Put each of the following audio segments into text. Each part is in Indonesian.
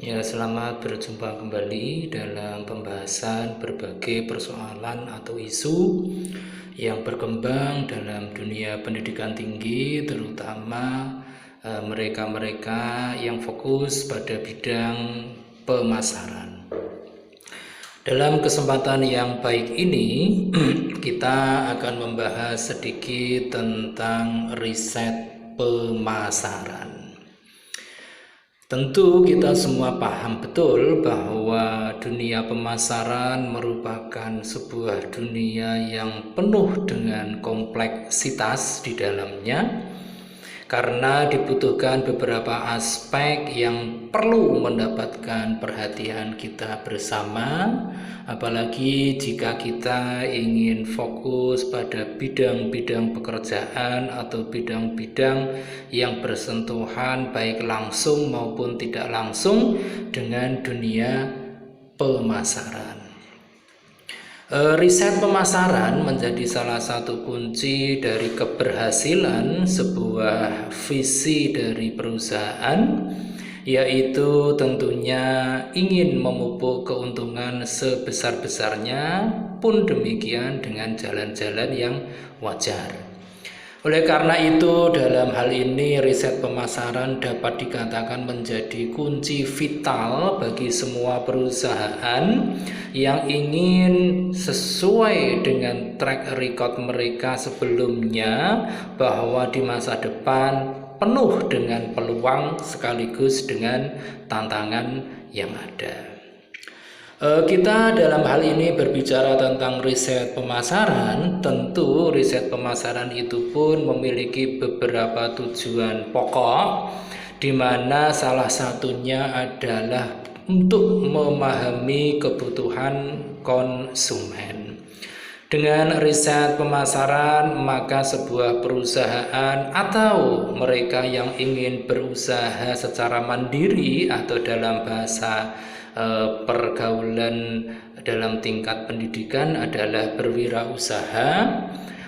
Ya, selamat berjumpa kembali dalam pembahasan berbagai persoalan atau isu yang berkembang dalam dunia pendidikan tinggi, terutama mereka-mereka yang fokus pada bidang pemasaran. Dalam kesempatan yang baik ini, kita akan membahas sedikit tentang riset pemasaran. Tentu kita semua paham betul bahwa dunia pemasaran merupakan sebuah dunia yang penuh dengan kompleksitas di dalamnya, karena dibutuhkan beberapa aspek yang perlu mendapatkan perhatian kita bersama, apalagi jika kita ingin fokus pada bidang-bidang pekerjaan atau bidang-bidang yang bersentuhan baik langsung maupun tidak langsung dengan dunia pemasaran. Riset pemasaran menjadi salah satu kunci dari keberhasilan sebuah visi dari perusahaan, yaitu tentunya ingin memupuk keuntungan sebesar-besarnya, pun demikian dengan jalan-jalan yang wajar. Oleh karena itu, dalam hal ini riset pemasaran dapat dikatakan menjadi kunci vital bagi semua perusahaan yang ingin sesuai dengan track record mereka sebelumnya, bahwa di masa depan penuh dengan peluang sekaligus dengan tantangan yang ada. Kita dalam hal ini berbicara tentang riset pemasaran. Tentu riset pemasaran itu pun memiliki beberapa tujuan pokok, di mana salah satunya adalah untuk memahami kebutuhan konsumen. Dengan riset pemasaran, maka sebuah perusahaan atau mereka yang ingin berusaha secara mandiri atau dalam bahasa pergaulan dalam tingkat pendidikan adalah berwirausaha,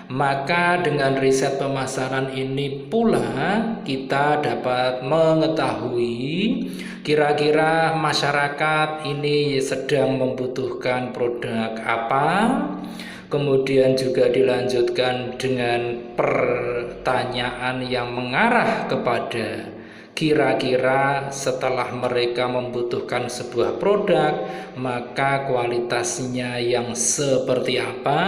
maka dengan riset pemasaran ini pula kita dapat mengetahui kira-kira masyarakat ini sedang membutuhkan produk apa. Kemudian juga dilanjutkan dengan pertanyaan yang mengarah kepada kira-kira setelah mereka membutuhkan sebuah produk, maka kualitasnya yang seperti apa,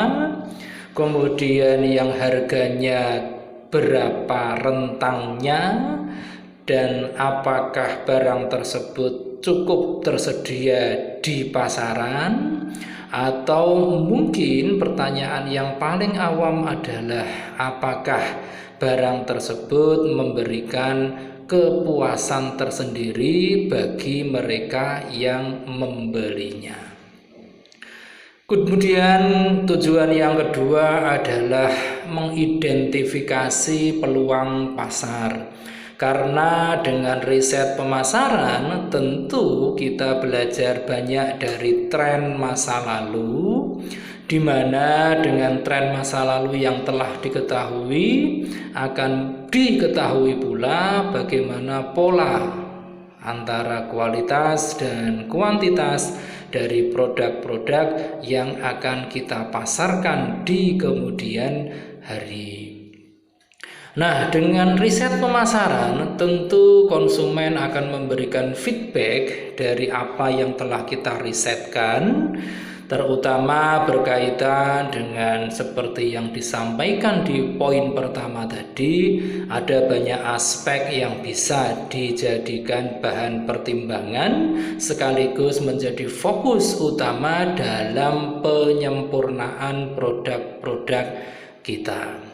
kemudian yang harganya berapa rentangnya, dan apakah barang tersebut cukup tersedia di pasaran. Atau mungkin pertanyaan yang paling awam adalah apakah barang tersebut memberikan kepuasan tersendiri bagi mereka yang membelinya. Kemudian tujuan yang kedua adalah mengidentifikasi peluang pasar. Karena dengan riset pemasaran tentu kita belajar banyak dari tren masa lalu, di mana dengan tren masa lalu yang telah diketahui akan diketahui pula bagaimana pola antara kualitas dan kuantitas dari produk-produk yang akan kita pasarkan di kemudian hari. Nah, dengan riset pemasaran tentu konsumen akan memberikan feedback dari apa yang telah kita risetkan, terutama berkaitan dengan seperti yang disampaikan di poin pertama tadi, ada banyak aspek yang bisa dijadikan bahan pertimbangan sekaligus menjadi fokus utama dalam penyempurnaan produk-produk kita.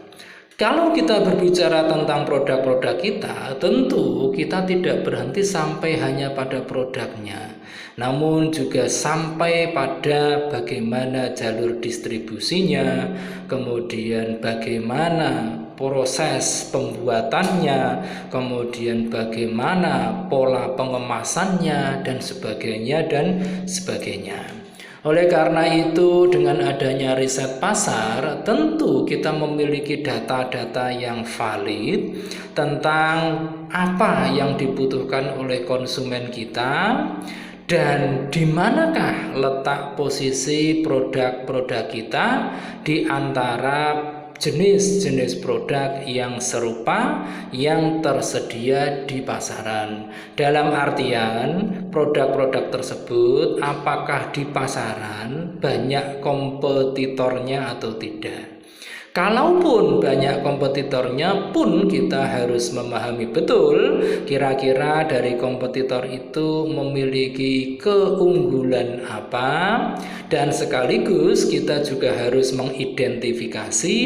Kalau kita berbicara tentang produk-produk kita, tentu kita tidak berhenti sampai hanya pada produknya, namun juga sampai pada bagaimana jalur distribusinya, kemudian bagaimana proses pembuatannya, kemudian bagaimana pola pengemasannya, dan sebagainya. Oleh karena itu, dengan adanya riset pasar, tentu kita memiliki data-data yang valid tentang apa yang dibutuhkan oleh konsumen kita dan di manakah letak posisi produk-produk kita di antara jenis-jenis produk yang serupa yang tersedia di pasaran. Dalam artian, produk-produk tersebut apakah di pasaran banyak kompetitornya atau tidak. Kalaupun banyak kompetitornya pun kita harus memahami betul kira-kira dari kompetitor itu memiliki keunggulan apa, dan sekaligus kita juga harus mengidentifikasi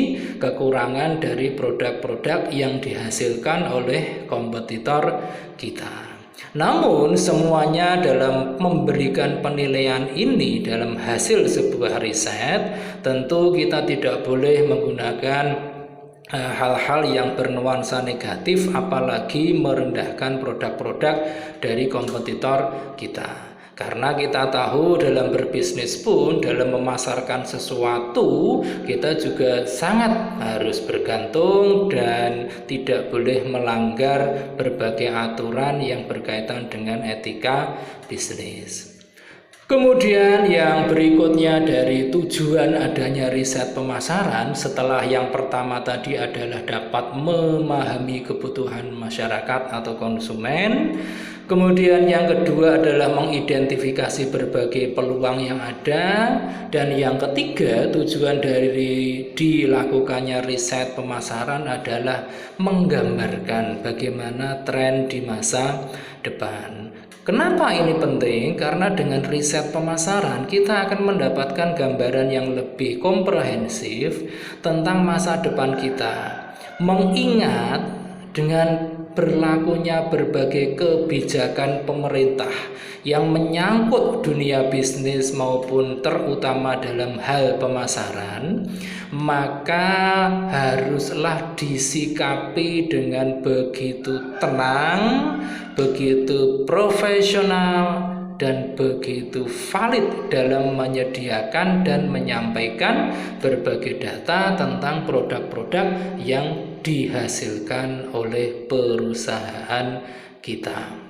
kekurangan dari produk-produk yang dihasilkan oleh kompetitor kita. Namun semuanya dalam memberikan penilaian ini dalam hasil sebuah riset, tentu kita tidak boleh menggunakan hal-hal yang bernuansa negatif, apalagi merendahkan produk-produk dari kompetitor kita. Karena kita tahu dalam berbisnis pun, dalam memasarkan sesuatu, kita juga sangat harus bergantung dan tidak boleh melanggar berbagai aturan yang berkaitan dengan etika bisnis. Kemudian yang berikutnya dari tujuan adanya riset pemasaran, setelah yang pertama tadi adalah dapat memahami kebutuhan masyarakat atau konsumen, kemudian yang kedua adalah mengidentifikasi berbagai peluang yang ada, dan yang ketiga tujuan dari dilakukannya riset pemasaran adalah menggambarkan bagaimana tren di masa depan. Kenapa ini penting? Karena dengan riset pemasaran kita akan mendapatkan gambaran yang lebih komprehensif tentang masa depan kita. Mengingat dengan berlakunya berbagai kebijakan pemerintah yang menyangkut dunia bisnis maupun terutama dalam hal pemasaran, maka haruslah disikapi dengan begitu tenang, begitu profesional, dan begitu valid dalam menyediakan dan menyampaikan berbagai data tentang produk-produk yang dihasilkan oleh perusahaan kita.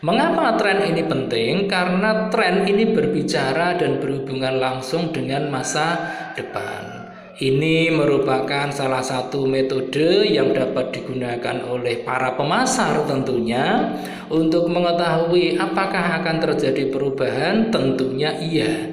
Mengapa tren ini penting? Karena tren ini berbicara dan berhubungan langsung dengan masa depan. Ini merupakan salah satu metode yang dapat digunakan oleh para pemasar tentunya untuk mengetahui apakah akan terjadi perubahan. Tentunya iya.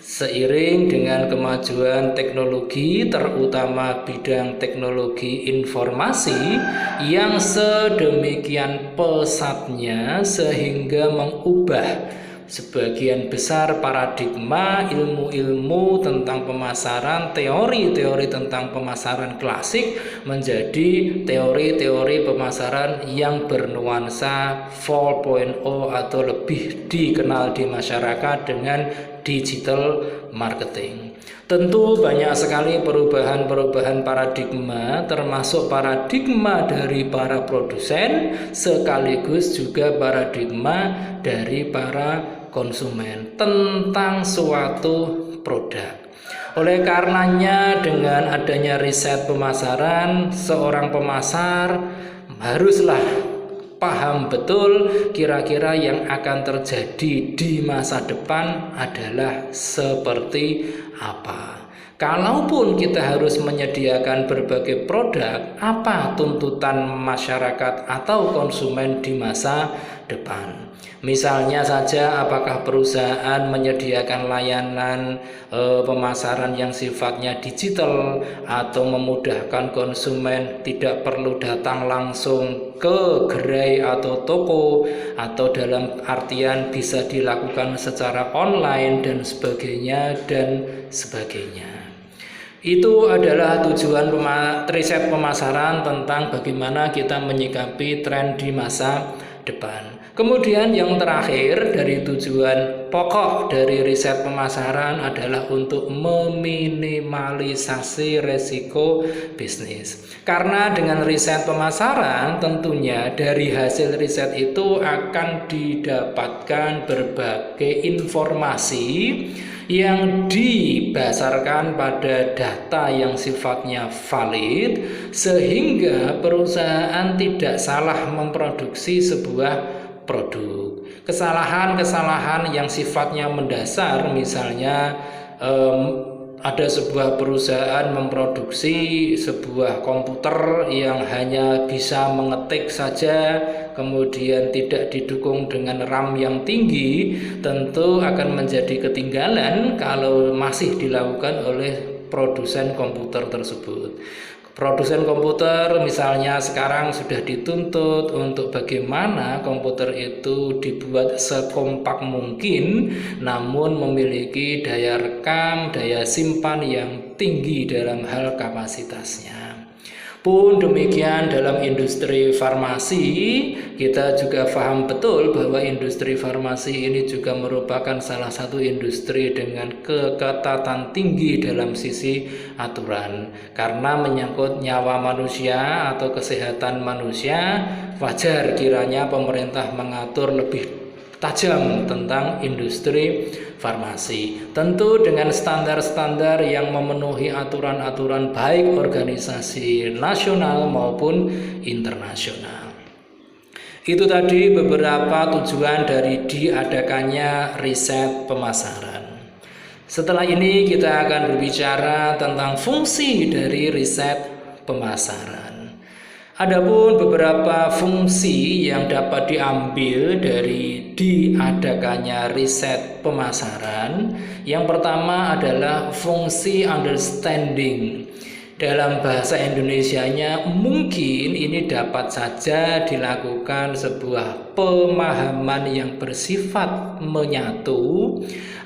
Seiring dengan kemajuan teknologi, terutama bidang teknologi informasi yang sedemikian pesatnya sehingga mengubah sebagian besar paradigma ilmu-ilmu tentang pemasaran, teori-teori tentang pemasaran klasik menjadi teori-teori pemasaran yang bernuansa 4.0 atau lebih dikenal di masyarakat dengan digital marketing. Tentu banyak sekali perubahan-perubahan paradigma, termasuk paradigma dari para produsen sekaligus juga paradigma dari para konsumen tentang suatu produk. Oleh karenanya dengan adanya riset pemasaran, seorang pemasar haruslah paham betul kira-kira yang akan terjadi di masa depan adalah seperti apa. Kalaupun kita harus menyediakan berbagai produk, apa tuntutan masyarakat atau konsumen di masa depan? Misalnya saja, apakah perusahaan menyediakan layanan pemasaran yang sifatnya digital atau memudahkan konsumen tidak perlu datang langsung ke gerai atau toko, atau dalam artian bisa dilakukan secara online dan sebagainya dan sebagainya. Itu adalah tujuan riset pemasaran tentang bagaimana kita menyikapi tren di masa depan. Kemudian yang terakhir dari tujuan pokok dari riset pemasaran adalah untuk meminimalisasi resiko bisnis. Karena dengan riset pemasaran tentunya dari hasil riset itu akan didapatkan berbagai informasi yang didasarkan pada data yang sifatnya valid, sehingga perusahaan tidak salah memproduksi sebuah produk. Kesalahan-kesalahan yang sifatnya mendasar, misalnya ada sebuah perusahaan memproduksi sebuah komputer yang hanya bisa mengetik saja, kemudian tidak didukung dengan RAM yang tinggi, tentu akan menjadi ketinggalan kalau masih dilakukan oleh produsen komputer tersebut. Produsen komputer misalnya sekarang sudah dituntut untuk bagaimana komputer itu dibuat sekompak mungkin, namun memiliki daya rekam, daya simpan yang tinggi dalam hal kapasitasnya. Pun demikian dalam industri farmasi, kita juga paham betul bahwa industri farmasi ini juga merupakan salah satu industri dengan keketatan tinggi dalam sisi aturan. Karena menyangkut nyawa manusia atau kesehatan manusia, wajar kiranya pemerintah mengatur lebih tajam tentang industri farmasi, tentu dengan standar-standar yang memenuhi aturan-aturan baik organisasi nasional maupun internasional. Itu tadi beberapa tujuan dari diadakannya riset pemasaran. Setelah ini kita akan berbicara tentang fungsi dari riset pemasaran. Adapun beberapa fungsi yang dapat diambil dari diadakannya riset pemasaran, yang pertama adalah fungsi understanding. Dalam bahasa Indonesianya mungkin ini dapat saja dilakukan sebuah pemahaman yang bersifat menyatu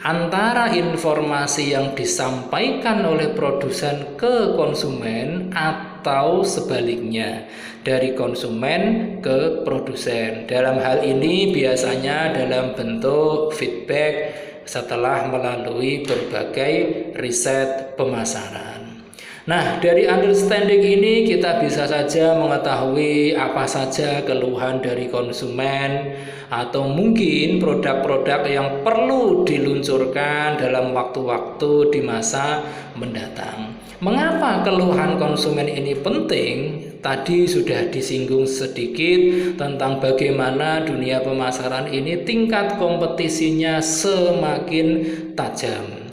antara informasi yang disampaikan oleh produsen ke konsumen atau sebaliknya dari konsumen ke produsen. Dalam hal ini biasanya dalam bentuk feedback setelah melalui berbagai riset pemasaran. Nah, dari understanding ini kita bisa saja mengetahui apa saja keluhan dari konsumen atau mungkin produk-produk yang perlu diluncurkan dalam waktu-waktu di masa mendatang. Mengapa keluhan konsumen ini penting? Tadi sudah disinggung sedikit tentang bagaimana dunia pemasaran ini tingkat kompetisinya semakin tajam.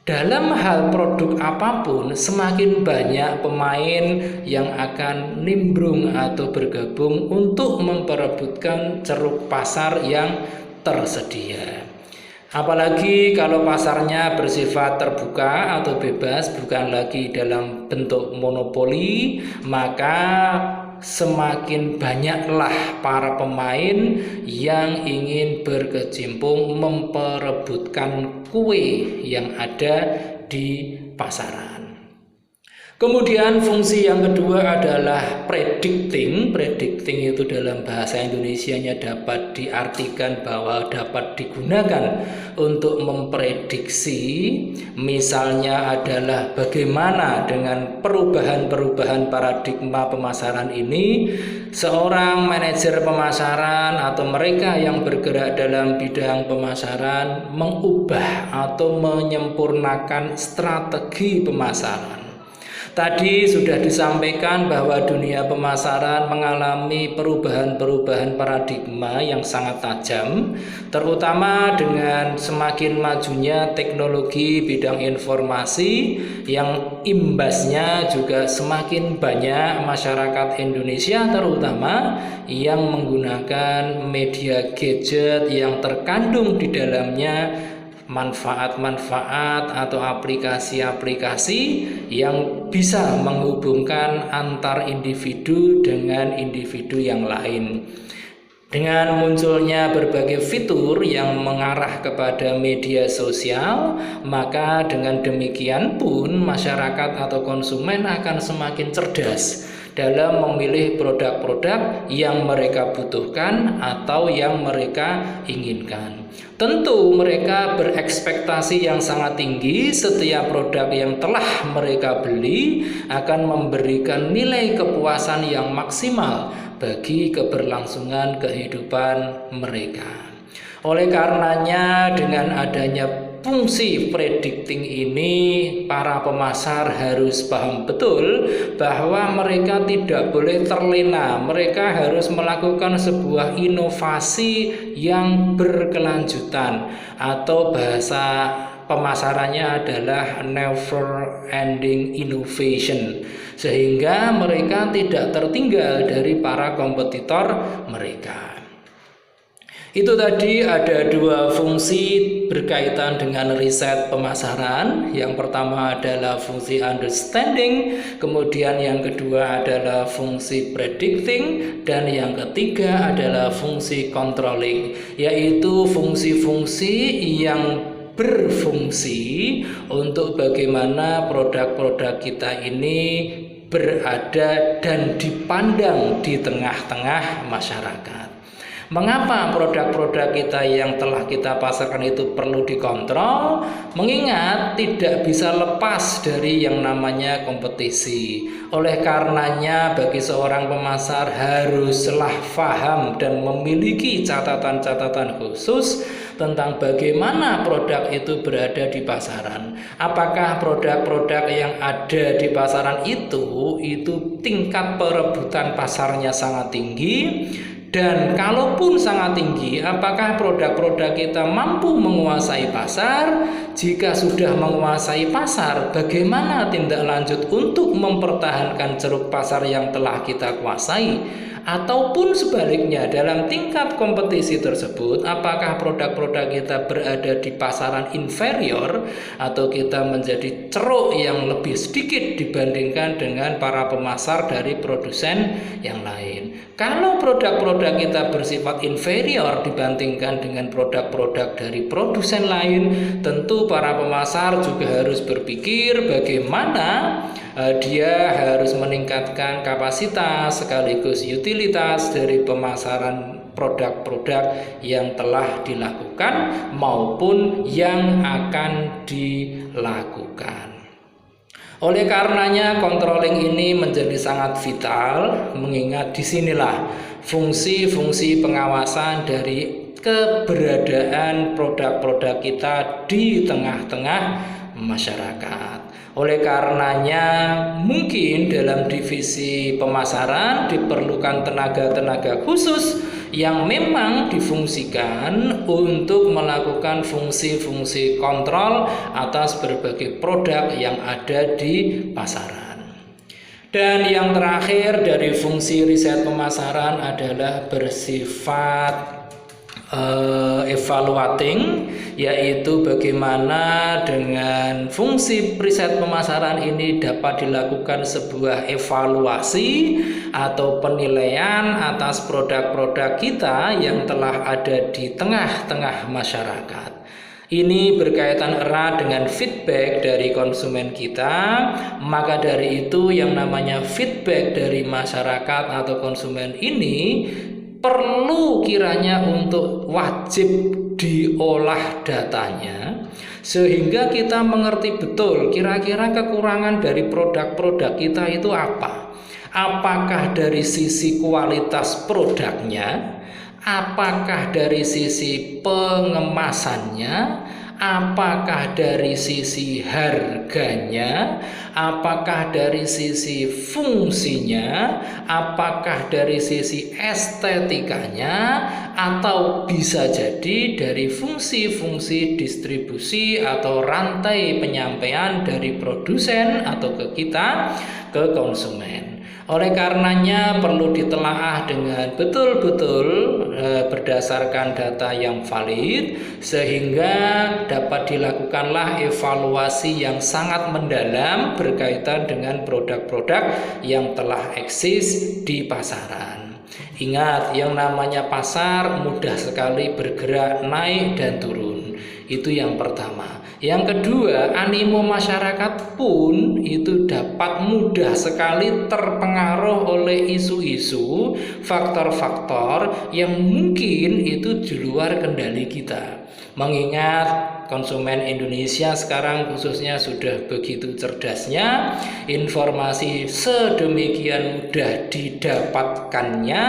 Dalam hal produk apapun, semakin banyak pemain yang akan nimbrung atau bergabung untuk memperebutkan ceruk pasar yang tersedia. Apalagi kalau pasarnya bersifat terbuka atau bebas, bukan lagi dalam bentuk monopoli, maka semakin banyaklah para pemain yang ingin berkecimpung memperebutkan kue yang ada di pasaran. Kemudian fungsi yang kedua adalah predicting. Predicting itu dalam bahasa Indonesianya dapat diartikan bahwa dapat digunakan untuk memprediksi. Misalnya adalah bagaimana dengan perubahan-perubahan paradigma pemasaran ini seorang manajer pemasaran atau mereka yang bergerak dalam bidang pemasaran mengubah atau menyempurnakan strategi pemasaran. Tadi sudah disampaikan bahwa dunia pemasaran mengalami perubahan-perubahan paradigma yang sangat tajam, terutama dengan semakin majunya teknologi bidang informasi yang imbasnya juga semakin banyak masyarakat Indonesia terutama yang menggunakan media gadget yang terkandung di dalamnya manfaat-manfaat atau aplikasi-aplikasi yang bisa menghubungkan antar individu dengan individu yang lain. Dengan munculnya berbagai fitur yang mengarah kepada media sosial, maka dengan demikian pun masyarakat atau konsumen akan semakin cerdas dalam memilih produk-produk yang mereka butuhkan atau yang mereka inginkan. Tentu mereka berekspektasi yang sangat tinggi setiap produk yang telah mereka beli akan memberikan nilai kepuasan yang maksimal bagi keberlangsungan kehidupan mereka. Oleh karenanya, dengan adanya fungsi predicting ini, para pemasar harus paham betul bahwa mereka tidak boleh terlena. Mereka harus melakukan sebuah inovasi yang berkelanjutan, atau bahasa pemasarannya adalah never ending innovation, sehingga mereka tidak tertinggal dari para kompetitor mereka. Itu tadi ada dua fungsi berkaitan dengan riset pemasaran. Yang pertama adalah fungsi understanding, kemudian yang kedua adalah fungsi predicting, dan yang ketiga adalah fungsi controlling, yaitu fungsi-fungsi yang berfungsi untuk bagaimana produk-produk kita ini berada dan dipandang di tengah-tengah masyarakat. Mengapa produk-produk kita yang telah kita pasarkan itu perlu dikontrol? Mengingat tidak bisa lepas dari yang namanya kompetisi. Oleh karenanya, bagi seorang pemasar haruslah paham dan memiliki catatan-catatan khusus tentang bagaimana produk itu berada di pasaran. Apakah produk-produk yang ada di pasaran itu tingkat perebutan pasarnya sangat tinggi? Dan kalaupun sangat tinggi, apakah produk-produk kita mampu menguasai pasar? Jika sudah menguasai pasar, bagaimana tindak lanjut untuk mempertahankan ceruk pasar yang telah kita kuasai? Ataupun sebaliknya, dalam tingkat kompetisi tersebut, apakah produk-produk kita berada di pasaran inferior atau kita menjadi ceruk yang lebih sedikit dibandingkan dengan para pemasar dari produsen yang lain? Kalau produk-produk kita bersifat inferior dibandingkan dengan produk-produk dari produsen lain, tentu para pemasar juga harus berpikir bagaimana dia harus meningkatkan kapasitas sekaligus utilitas dari pemasaran produk-produk yang telah dilakukan maupun yang akan dilakukan. Oleh karenanya, controlling ini menjadi sangat vital, mengingat disinilah fungsi-fungsi pengawasan dari keberadaan produk-produk kita di tengah-tengah masyarakat. Oleh karenanya, mungkin dalam divisi pemasaran diperlukan tenaga-tenaga khusus yang memang difungsikan untuk melakukan fungsi-fungsi kontrol atas berbagai produk yang ada di pasaran. Dan yang terakhir dari fungsi riset pemasaran adalah bersifat evaluating, yaitu bagaimana dengan fungsi riset pemasaran ini dapat dilakukan sebuah evaluasi atau penilaian atas produk-produk kita yang telah ada di tengah-tengah masyarakat. Ini berkaitan erat dengan feedback dari konsumen kita. Maka dari itu yang namanya feedback dari masyarakat atau konsumen ini perlu kiranya untuk wajib diolah datanya, sehingga kita mengerti betul kira-kira kekurangan dari produk-produk kita itu apa. Apakah dari sisi kualitas produknya, apakah dari sisi pengemasannya, apakah dari sisi harganya, apakah dari sisi fungsinya, apakah dari sisi estetikanya, atau bisa jadi dari fungsi-fungsi distribusi atau rantai penyampaian dari produsen atau ke kita, ke konsumen. Oleh karenanya perlu ditelaah dengan betul-betul berdasarkan data yang valid, sehingga dapat dilakukanlah evaluasi yang sangat mendalam berkaitan dengan produk-produk yang telah eksis di pasaran. Ingat, yang namanya pasar mudah sekali bergerak naik dan turun. Itu yang pertama. Yang kedua, animo masyarakat pun itu dapat mudah sekali terpengaruh oleh isu-isu, faktor-faktor yang mungkin itu di luar kendali kita. Mengingat konsumen Indonesia sekarang khususnya sudah begitu cerdasnya, informasi sedemikian mudah didapatkannya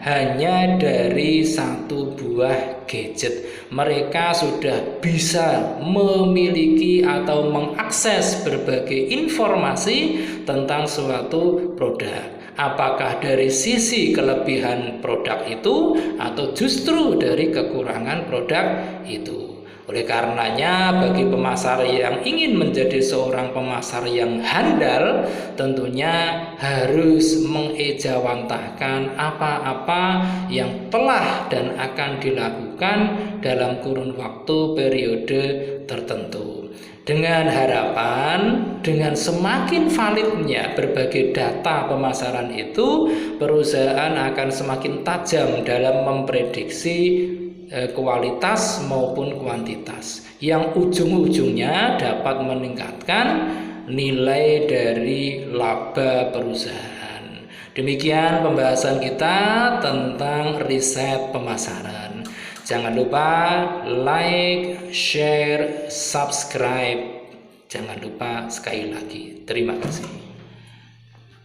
hanya dari satu buah gadget. Mereka sudah bisa memiliki atau mengakses berbagai informasi tentang suatu produk. Apakah dari sisi kelebihan produk itu atau justru dari kekurangan produk itu. Oleh karenanya, bagi pemasar yang ingin menjadi seorang pemasar yang handal, tentunya harus mengejawantahkan apa-apa yang telah dan akan dilakukan dalam kurun waktu periode tertentu. Dengan harapan, dengan semakin validnya berbagai data pemasaran itu, perusahaan akan semakin tajam dalam memprediksi kualitas maupun kuantitas yang ujung-ujungnya dapat meningkatkan nilai dari laba perusahaan. Demikian pembahasan kita tentang riset pemasaran. Jangan lupa like, share, subscribe. Jangan lupa sekali lagi. Terima kasih.